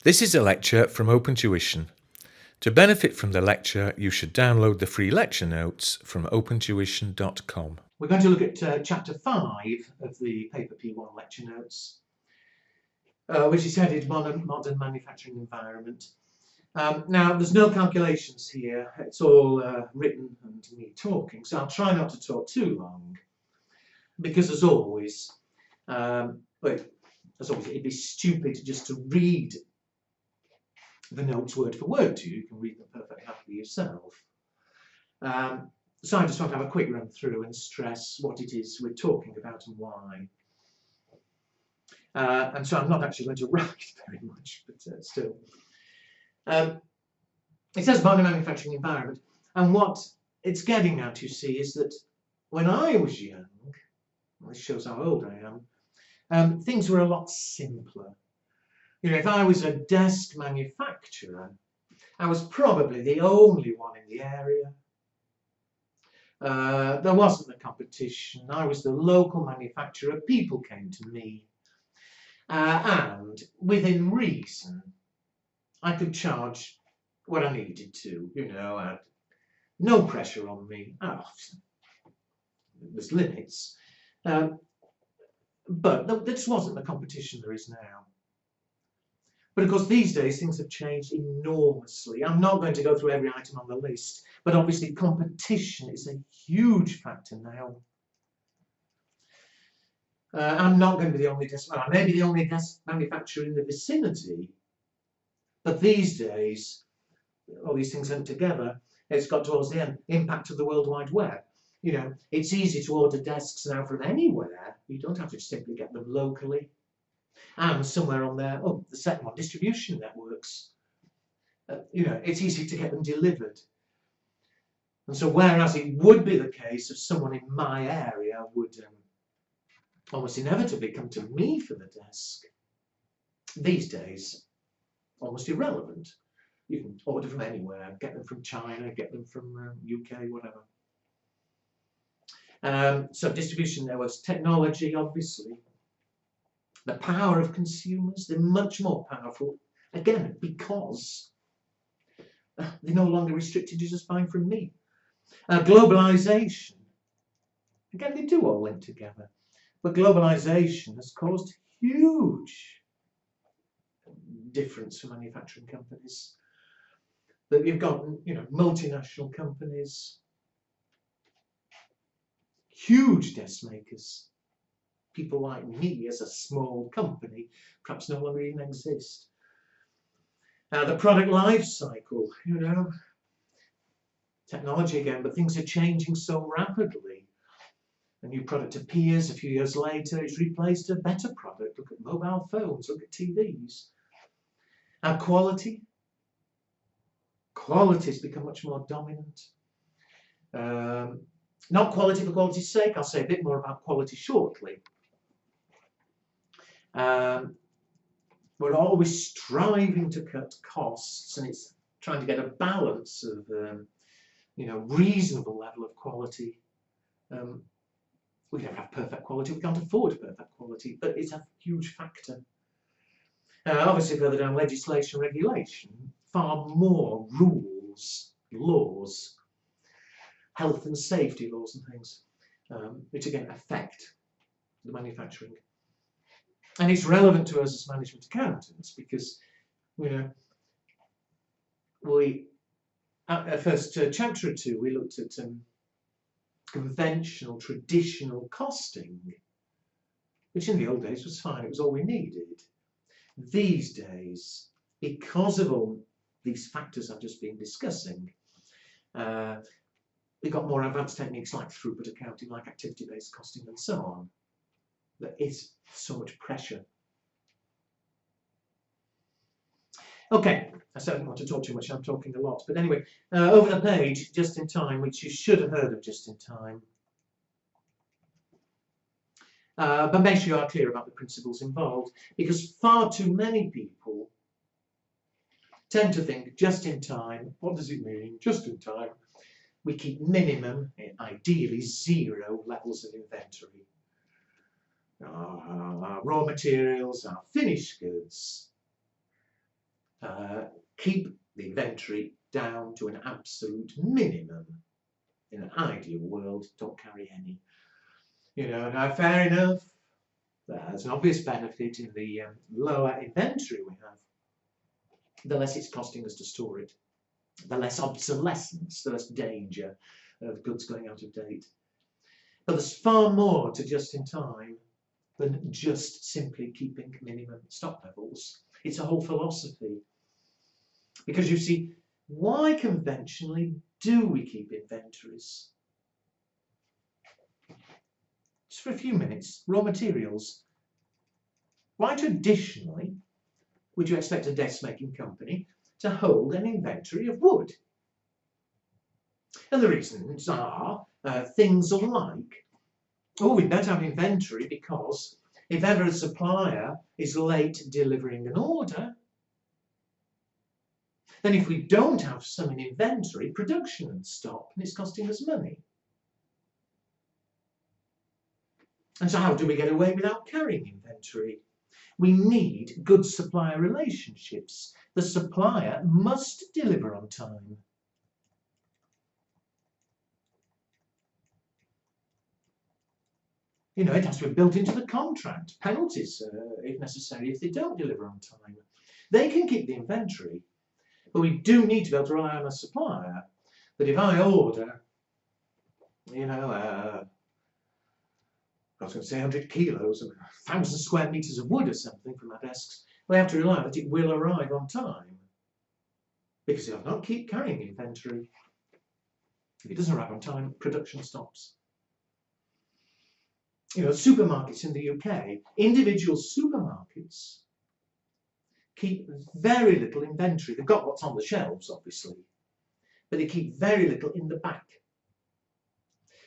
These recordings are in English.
This is a lecture from Open Tuition. To benefit from the lecture, you should download the free lecture notes from opentuition.com. We're going to look at Chapter 5 of the Paper P1 lecture notes, which is headed Modern Manufacturing Environment. Now, there's no calculations here. It's all written and me talking, so I'll try not to talk too long, because as always, it'd be stupid just to read the notes word for word to you. You can read them perfectly happily yourself. So I just want to have a quick run through and stress what it is we're talking about and why. And so I'm not actually going to write very much, but still. It says modern manufacturing environment, and what it's getting at, you see, is that when I was young, this shows how old I am, things were a lot simpler. You know, if I was a desk manufacturer, I was probably the only one in the area. There wasn't the competition. I was the local manufacturer. People came to me. And within reason, I could charge what I needed to. You know, I had no pressure on me. There's limits. But this wasn't the competition there is now. But of course, these days, things have changed enormously. I'm not going to go through every item on the list, but obviously competition is a huge factor now. I'm not going to be the only desk, well, I may be the only desk manufacturer in the vicinity, but these days, all these things linked together, it's got towards the end, impact of the World Wide Web. You know, it's easy to order desks now from anywhere. You don't have to simply get them locally. And somewhere on there, the second one, distribution networks. You know, it's easy to get them delivered. And so whereas it would be the case of someone in my area would almost inevitably come to me for the desk, these days, almost irrelevant. You can order from anywhere, get them from China, get them from UK, whatever. So distribution networks, technology, obviously. The power of consumers, they're much more powerful, again, because they're no longer restricted to just buying from me. Globalization, again, they do all link together, but globalization has caused huge difference for manufacturing companies. That you've got, you know, multinational companies, huge desk makers. People like me as a small company perhaps no longer even exist. The product life cycle, you know, technology again, but things are changing so rapidly. A new product appears, a few years later it's replaced a better product. Look at mobile phones, look at TVs. Quality. Quality's become much more dominant. Not quality for quality's sake. I'll say a bit more about quality shortly. We're always striving to cut costs, and it's trying to get a balance of, you know, reasonable level of quality. We don't have perfect quality. We can't afford perfect quality, but it's a huge factor. Obviously, further down, legislation, regulation, far more rules, laws, health and safety laws and things, which again affect the manufacturing. And it's relevant to us as management accountants because, you know, we, at the first chapter or two, we looked at conventional, traditional costing, which in the old days was fine, it was all we needed. These days, because of all these factors I've just been discussing, we've got more advanced techniques like throughput accounting, like activity-based costing and so on. There is so much pressure. Okay, I certainly want to talk too much, I'm talking a lot. But anyway, over the page, just in time, which you should have heard of just in time. But make sure you are clear about the principles involved, because far too many people tend to think just in time. What does it mean, just in time? We keep minimum, ideally 0 levels of inventory. Our raw materials, our finished goods, keep the inventory down to an absolute minimum. In an ideal world, don't carry any. Now fair enough, there's an obvious benefit in the lower inventory we have, the less it's costing us to store it, the less obsolescence, the less danger of goods going out of date. But there's far more to just-in-time than just simply keeping minimum stock levels. It's a whole philosophy. Because you see, why conventionally do we keep inventories? Just for a few minutes, raw materials. Why traditionally would you expect a desk-making company to hold an inventory of wood? And the reasons are things like, we'd better have inventory because if ever a supplier is late delivering an order, then if we don't have some in inventory, production would stop and it's costing us money. And so how do we get away without carrying inventory? We need good supplier relationships. The supplier must deliver on time. It has to be built into the contract. Penalties, if necessary, if they don't deliver on time. They can keep the inventory, but we do need to be able to rely on a supplier that if I order, I was going to say 100 kilos, 1,000 square metres of wood or something from our desks, we have to rely that it will arrive on time. Because if I not keep carrying inventory, if it doesn't arrive on time, production stops. Supermarkets in the UK, individual supermarkets keep very little inventory. They've got what's on the shelves, obviously, but they keep very little in the back.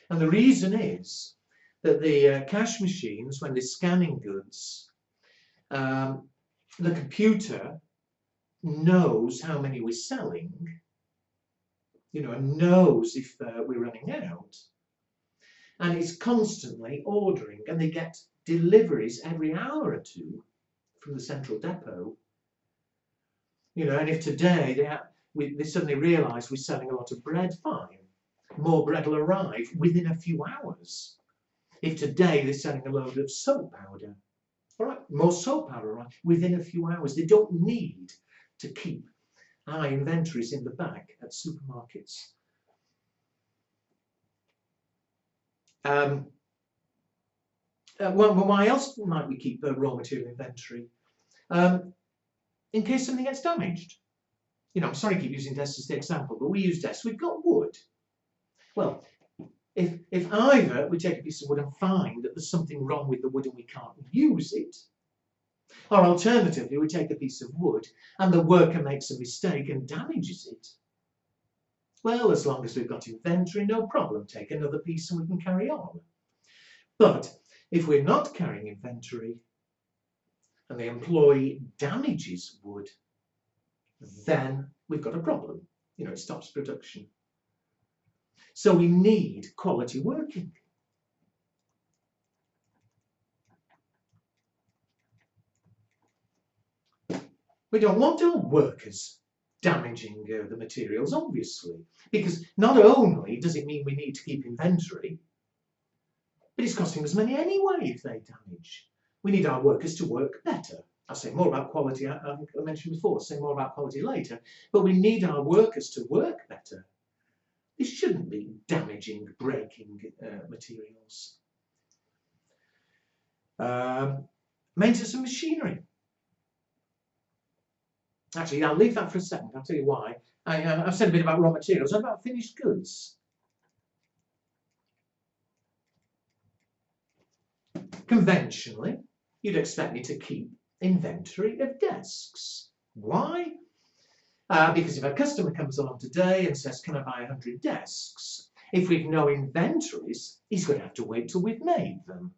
And the reason is that the cash machines, when they're scanning goods, the computer knows how many we're selling, and knows if we're running out, and it's constantly ordering, and they get deliveries every hour or two from the central depot. And if today they suddenly realise we're selling a lot of bread, fine, more bread will arrive within a few hours. If today they're selling a load of soap powder, all right, more soap powder arrive within a few hours. They don't need to keep high inventories in the back at supermarkets. Why else might we keep a raw material inventory? In case something gets damaged. I'm sorry to keep using desks as the example, but we use desks. We've got wood. Well, if either we take a piece of wood and find that there's something wrong with the wood and we can't use it, or alternatively we take a piece of wood and the worker makes a mistake and damages it, well, as long as we've got inventory, no problem, take another piece and we can carry on. But if we're not carrying inventory and the employee damages wood, then we've got a problem. It stops production. So we need quality working. We don't want our workers damaging the materials, obviously, because not only does it mean we need to keep inventory, but it's costing us money anyway if they damage. We need our workers to work better. I'll say more about quality, I mentioned before, I'll say more about quality later, but we need our workers to work better. They shouldn't be damaging, breaking materials. Maintenance of machinery. Actually, I'll leave that for a second. I'll tell you why. I've said a bit about raw materials. What about finished goods? Conventionally, you'd expect me to keep inventory of desks. Why? Because if a customer comes along today and says, can I buy 100 desks? If we've no inventories, he's going to have to wait till we've made them.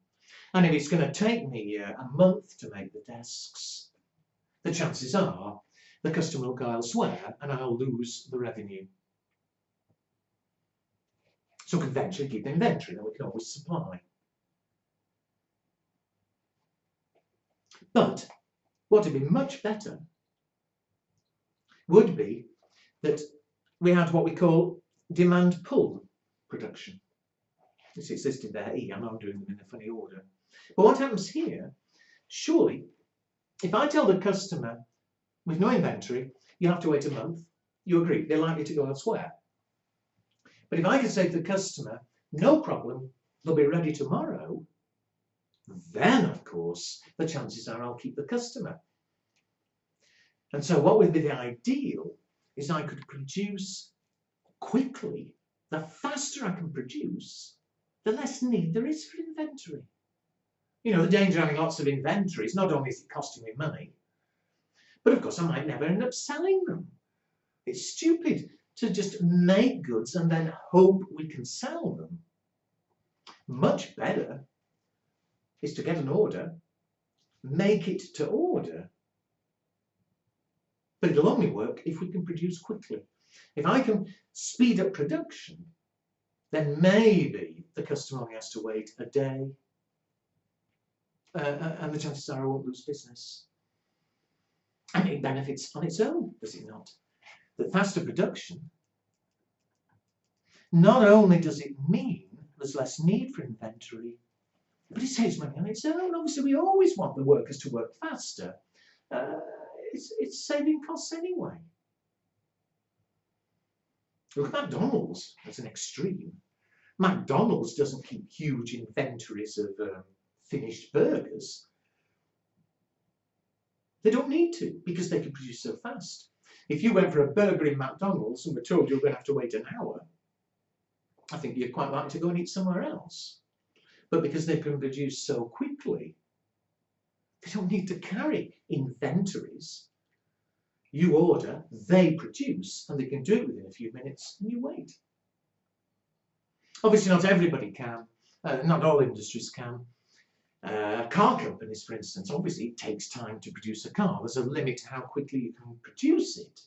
And if it's going to take me a month to make the desks, the chances are the customer will go elsewhere and I'll lose the revenue. So conventionally keep inventory, then we can always supply. But what would be much better would be that we had what we call demand pull production. It's listed there, E. I know I'm doing them in a funny order. But what happens here, surely, if I tell the customer with no inventory, you have to wait a month, you agree, they're likely to go elsewhere. But if I can say to the customer, no problem, they'll be ready tomorrow, then, of course, the chances are I'll keep the customer. And so what would be the ideal is I could produce quickly. The faster I can produce, the less need there is for inventory. You know, the danger of having lots of inventory is not only is it costing me money, but of course I might never end up selling them. It's stupid to just make goods and then hope we can sell them. Much better is to get an order, make it to order, but it'll only work if we can produce quickly. If I can speed up production, then maybe the customer only has to wait a day, and the chances are I won't lose business. And it benefits on its own, does it not? That faster production, not only does it mean there's less need for inventory, but it saves money on its own. Obviously, we always want the workers to work faster. It's saving costs anyway. Look at McDonald's as an extreme. McDonald's doesn't keep huge inventories of finished burgers. They don't need to, because they can produce so fast. If you went for a burger in McDonald's and were told you were going to have to wait an hour, I think you'd quite like to go and eat somewhere else. But because they can produce so quickly, they don't need to carry inventories. You order, they produce, and they can do it within a few minutes, and you wait. Obviously, not everybody can. Not all industries can. Car companies, for instance, obviously it takes time to produce a car. There's a limit to how quickly you can produce it.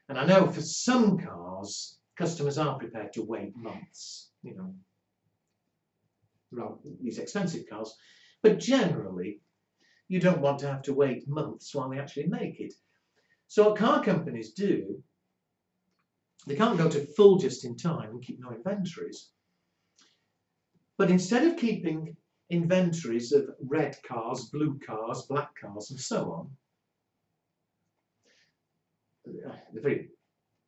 And I know for some cars, customers are prepared to wait months, you know, these expensive cars. But generally, you don't want to have to wait months while they actually make it. So what car companies do, they can't go to full just in time and keep no inventories. But instead of keeping inventories of red cars, blue cars, black cars, and so on, the very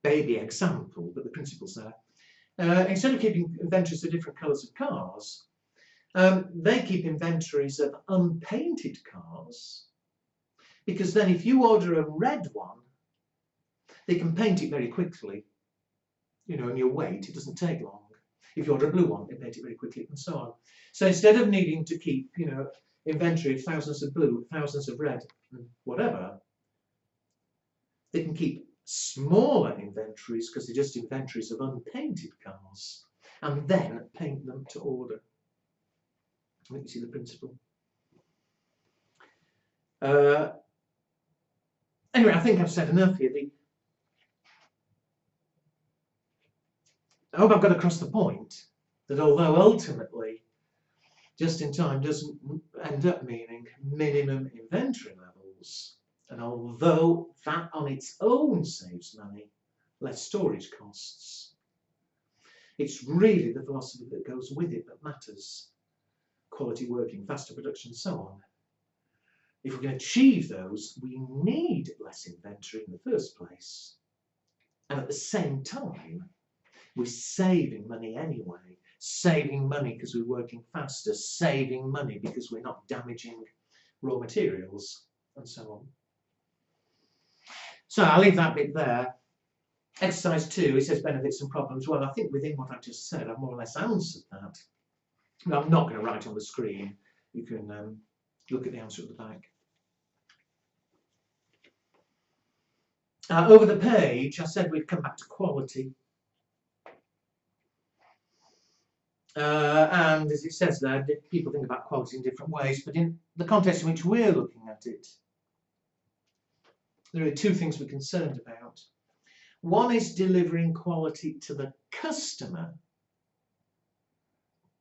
baby example, but the principle's there. Instead of keeping inventories of different colours of cars, they keep inventories of unpainted cars, because then if you order a red one, they can paint it very quickly, you know, and you wait, it doesn't take long. If you order a blue one, they paint it very quickly, and so on. So instead of needing to keep, you know, inventory of thousands of blue, thousands of red, and whatever, they can keep smaller inventories, because they're just inventories of unpainted cars, and then paint them to order. I think you see the principle. Anyway, I think I've said enough here. I hope I've got across the point that although ultimately just in time doesn't end up meaning minimum inventory levels, and although that on its own saves money, less storage costs, it's really the philosophy that goes with it that matters. Quality working, faster production, so on. If we're going to achieve those, we need less inventory in the first place. And at the same time, we're saving money anyway. Saving money because we're working faster. Saving money because we're not damaging raw materials, and so on. So I'll leave that bit there. Exercise 2, it says benefits and problems. Well, I think within what I've just said, I've more or less answered that. I'm not going to write on the screen. You can look at the answer at the back. Over the page, I said we'd come back to quality. And as it says there, people think about quality in different ways, but in the context in which we're looking at it, there are two things we're concerned about. One is delivering quality to the customer.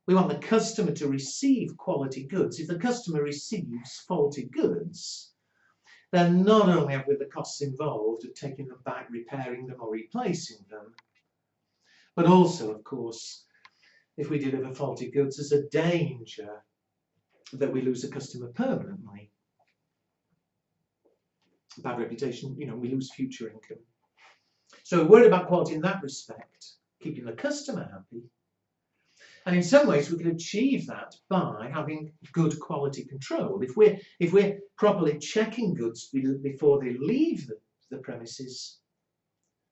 We want the customer to receive quality goods. If the customer receives faulty goods, then not only have we the costs involved of taking them back, repairing them or replacing them, but also, of course, if we deliver faulty goods, there's a danger that we lose a customer permanently. Bad reputation, you know, we lose future income. So we're worried about quality in that respect, keeping the customer happy. And in some ways we can achieve that by having good quality control. If we're properly checking goods before they leave the premises,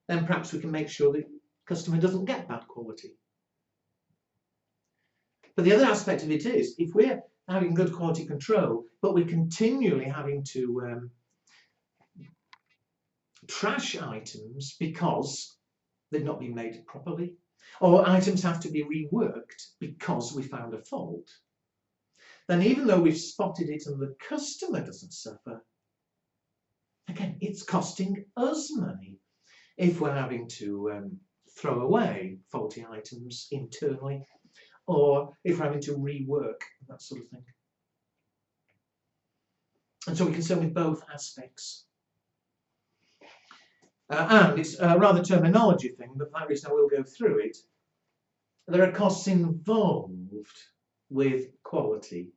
then perhaps we can make sure the customer doesn't get bad quality. But the other aspect of it is, if we're having good quality control, but we're continually having to trash items because they've not been made properly, or items have to be reworked because we found a fault, then even though we've spotted it and the customer doesn't suffer, again, it's costing us money if we're having to throw away faulty items internally, or if we're having to rework, that sort of thing. And so we're concerned with both aspects. And it's a rather terminology thing, but for that reason I will go through it. There are costs involved with quality.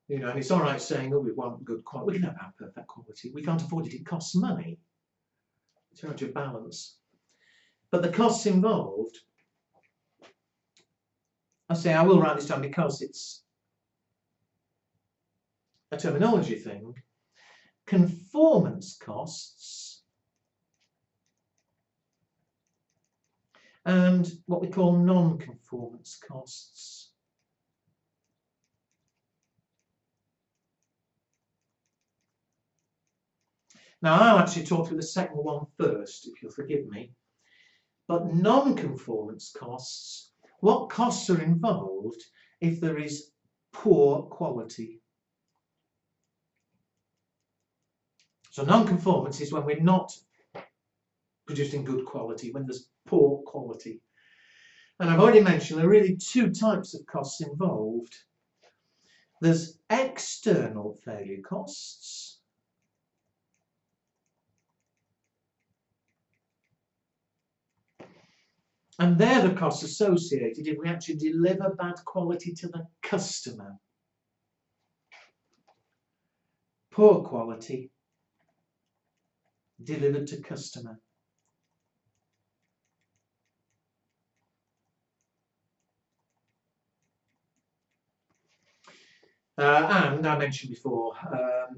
You know, and it's all right saying, oh, we want good quality. We can never have perfect quality. We can't afford it. It costs money. It's a matter of balance. But the costs involved, I will write this down because it's a terminology thing. Conformance costs and what we call non-conformance costs. Now, I'll actually talk through the second one first, if you'll forgive me. But non-conformance costs, what costs are involved if there is poor quality? So non-conformance is when we're not producing good quality, when there's poor quality. And I've already mentioned there are really two types of costs involved. There's external failure costs, and they're the costs associated if we actually deliver bad quality to the customer. Poor quality delivered to customer. And I mentioned before,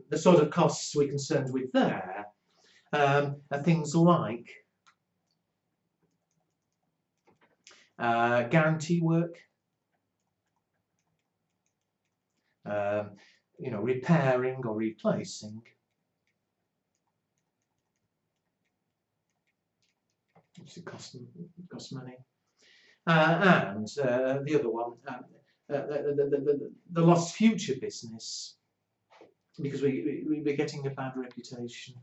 the sort of costs we're concerned with there are things like guarantee work, you know, repairing or replacing, which costs money, and the other one, the lost future business, because we're getting a bad reputation,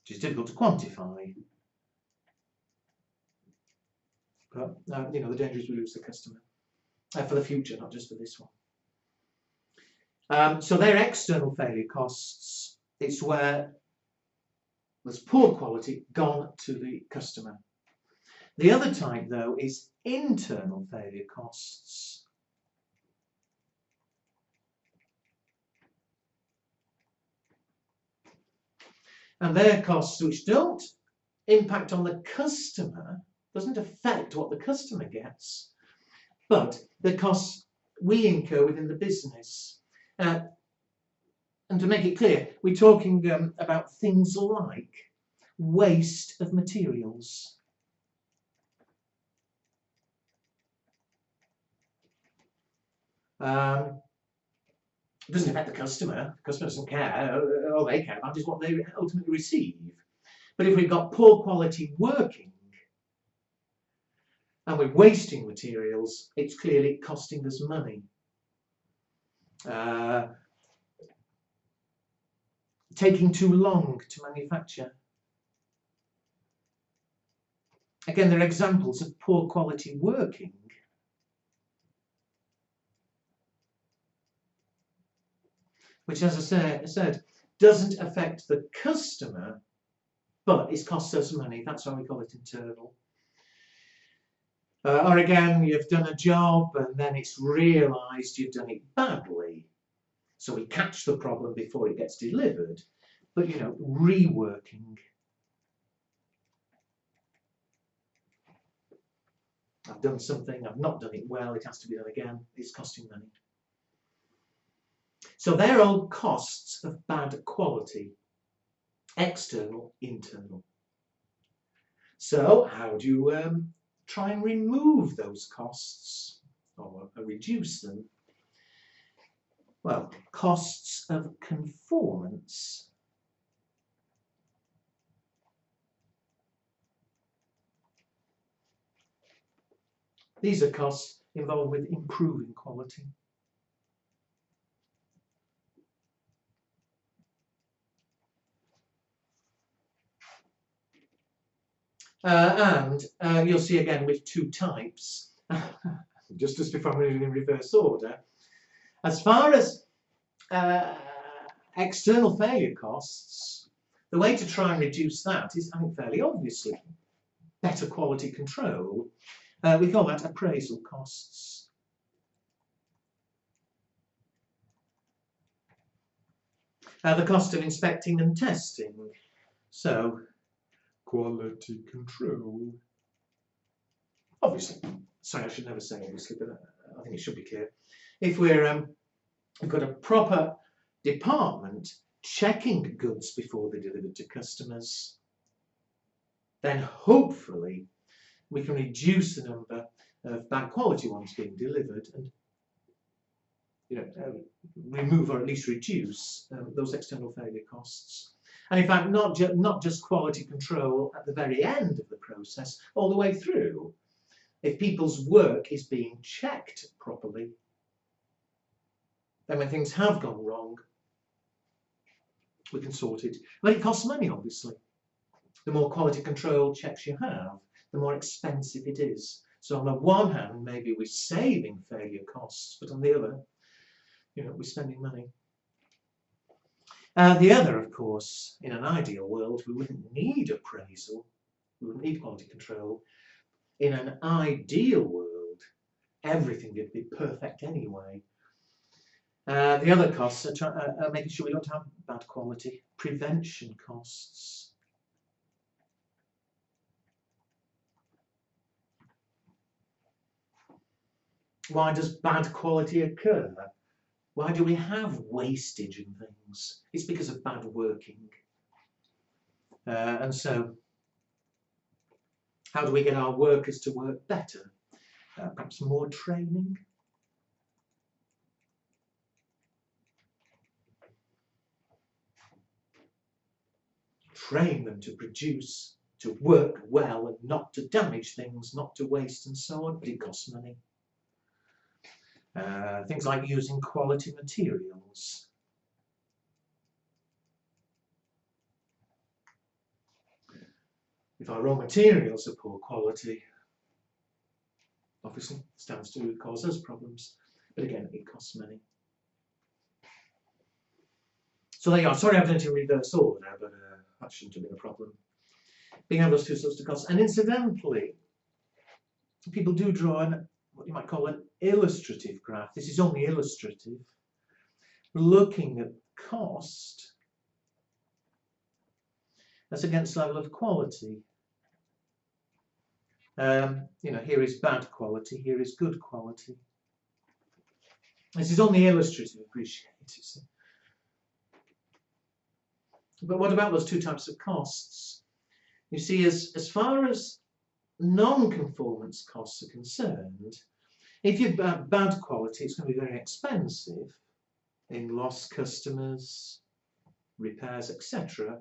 which is difficult to quantify. But you know, the danger is we lose the customer for the future, not just for this one. So they're external failure costs. It's where there's poor quality gone to the customer. The other type, though, is internal failure costs. And they're costs which don't impact on the customer, doesn't affect what the customer gets, but the costs we incur within the business. And to make it clear, we're talking about things like waste of materials. It doesn't affect the customer. The customer doesn't care. All they care about is what they ultimately receive. But if we've got poor quality working and we're wasting materials, it's clearly costing us money. Taking too long to manufacture. Again, there are examples of poor quality working. which, as I said, doesn't affect the customer, but it costs us money. That's why we call it internal. Or again, you've done a job and then it's realised you've done it badly. So we catch the problem before it gets delivered. But, you know, reworking. I've done something, I've not done it well, it has to be done again, it's costing money. So they're all costs of bad quality. External, internal. So how do you try and remove those costs or reduce them? Well, costs of conformance. These are costs involved with improving quality. And you'll see again with two types, just as before I'm moving in reverse order. As far as external failure costs, the way to try and reduce that is, I think, fairly obviously better quality control. We call that appraisal costs. The cost of inspecting and testing. So, quality control. Obviously, sorry, I should never say obviously, but I think it should be clear. If we've got a proper department checking goods before they're delivered to customers, then hopefully we can reduce the number of bad quality ones being delivered and, you know, remove or at least reduce those external failure costs. And in fact, not just quality control at the very end of the process, all the way through. If people's work is being checked properly, then when things have gone wrong, we can sort it. But it costs money, obviously. The more quality control checks you have, the more expensive it is. So on the one hand, maybe we're saving failure costs, but on the other, you know, we're spending money. The other, of course, in an ideal world, we wouldn't need appraisal, we wouldn't need quality control. In an ideal world, everything would be perfect anyway. The other costs are making sure we don't have bad quality. Prevention costs. Why does bad quality occur? Why do we have wastage in things? It's because of bad working. And so, how do we get our workers to work better? Perhaps more training? Train them to produce, to work well and not to damage things, not to waste and so on, but it costs money. Things like using quality materials. If our raw materials are poor quality, obviously stands to cause us problems, but again, it costs money. So there you are. Sorry I've done it in reverse order, but that shouldn't have been a problem. Being able to those two sorts of costs. And incidentally, people do draw what you might call an illustrative graph. This is only illustrative, looking at cost as against level of quality. You know, here is bad quality, here is good quality. This is only illustrative, appreciate it. But what about those two types of costs? You see, as far as non-conformance costs are concerned, if you've got bad quality, it's going to be very expensive in lost customers, repairs, etc.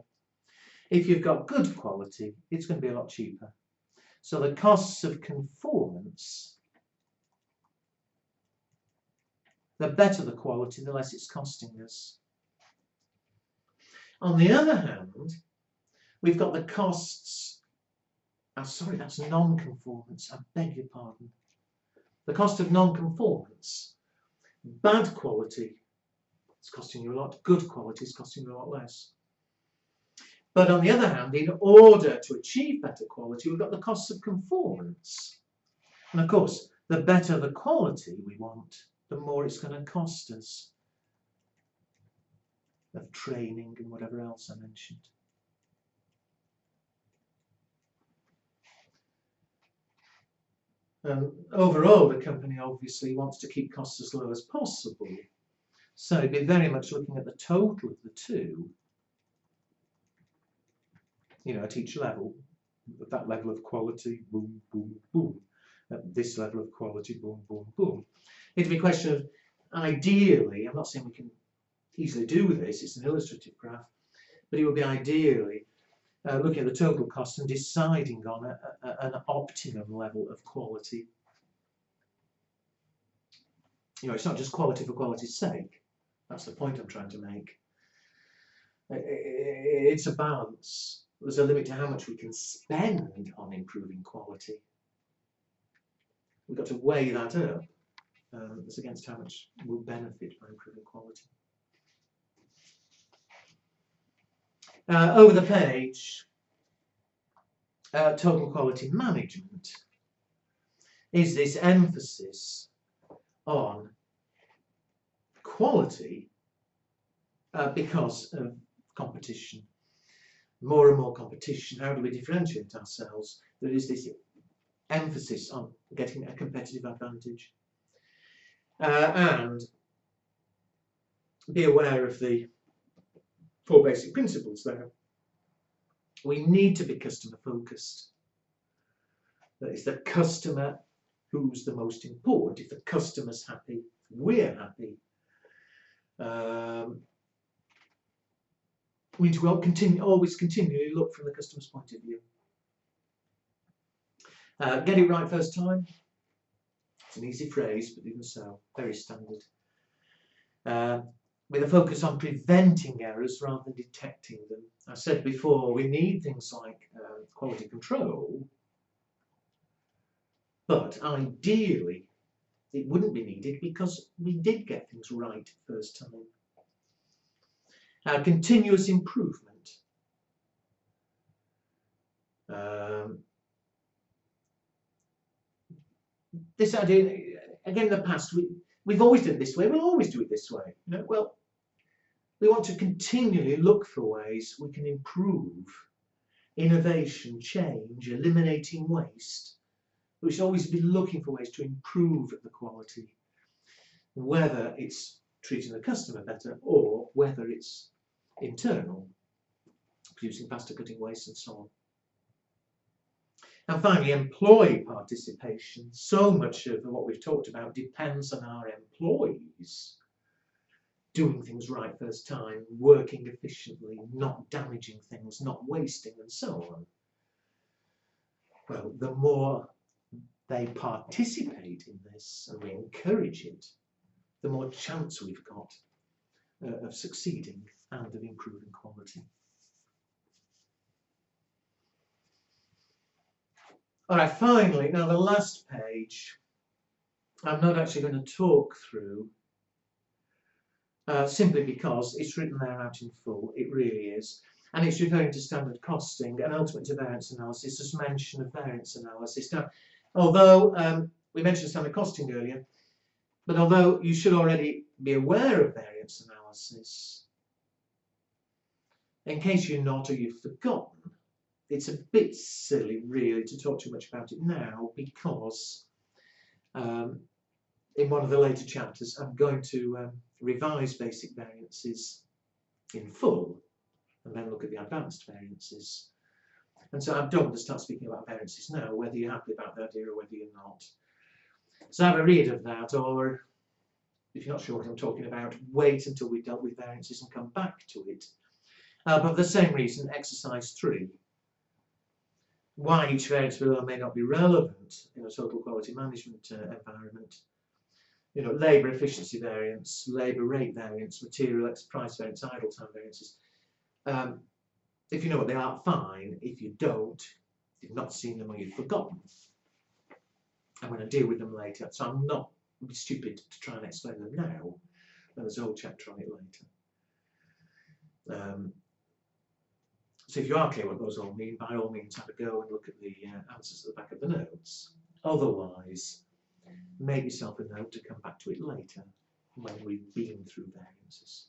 If you've got good quality, it's going to be a lot cheaper. So the costs of conformance, the better the quality, the less it's costing us. On the other hand, we've got the costs, sorry, that's non-conformance, I beg your pardon. The cost of non-conformance, bad quality, it's costing you a lot. Good quality is costing you a lot less. But on the other hand, in order to achieve better quality, we've got the costs of conformance. And of course, the better the quality we want, the more it's going to cost us of training and whatever else I mentioned. Overall, the company obviously wants to keep costs as low as possible. So it'd be very much looking at the total of the two, at each level. At that level of quality, boom, boom, boom. At this level of quality, boom, boom, boom. It'd be a question of, ideally, I'm not saying we can easily do this, it's an illustrative graph, but it would be ideally looking at the total cost and deciding on an optimum level of quality. It's not just quality for quality's sake. That's the point I'm trying to make. It's a balance. There's a limit to how much we can spend on improving quality. We've got to weigh that up as against how much we'll benefit by improving quality. Over the page, total quality management is this emphasis on quality because of competition. More and more competition. How do we differentiate ourselves? There is this emphasis on getting a competitive advantage. And be aware of the 4 basic principles there. We need to be customer focused. That is the customer who's the most important. If the customer's happy, we're happy. We need to always continually look from the customer's point of view. Get it right first time. It's an easy phrase, but even so, very standard. With a focus on preventing errors rather than detecting them. I said before, we need things like quality control, but ideally it wouldn't be needed because we did get things right first time. Continuous improvement. This idea, again, in the past, we've always done it this way, we'll always do it this way. Well, we want to continually look for ways we can improve, innovation, change, eliminating waste. We should always be looking for ways to improve the quality, whether it's treating the customer better or whether it's internal, producing faster cutting waste and so on. And finally, employee participation. So much of what we've talked about depends on our employees doing things right first time, working efficiently, not damaging things, not wasting and so on. Well, the more they participate in this and we encourage it, the more chance we've got of succeeding and of improving quality. All right, finally, now the last page, I'm not actually going to talk through simply because it's written there out in full, it really is. And it's referring to standard costing and ultimate to variance analysis, just mention of variance analysis. Now, although we mentioned standard costing earlier, but although you should already be aware of variance analysis, in case you're not or you've forgotten, it's a bit silly really to talk too much about it now because in one of the later chapters I'm going to revise basic variances in full and then look at the advanced variances. And so I don't want to start speaking about variances now, whether you're happy about the idea or whether you're not. So have a read of that, or if you're not sure what I'm talking about, wait until we've dealt with variances and come back to it. But for the same reason, exercise 3. Why each variance below may not be relevant in a total quality management environment. Labour efficiency variance, labour rate variance, material price variance, idle time variances. If you know what they are, fine. If you don't, you've not seen them or you've forgotten, I'm going to deal with them later. So I'm not stupid to try and explain them now. and there's a whole chapter on it later. So if you are clear what those all mean, by all means have a go and look at the answers at the back of the notes. Otherwise, make yourself a note to come back to it later when we've been through variances.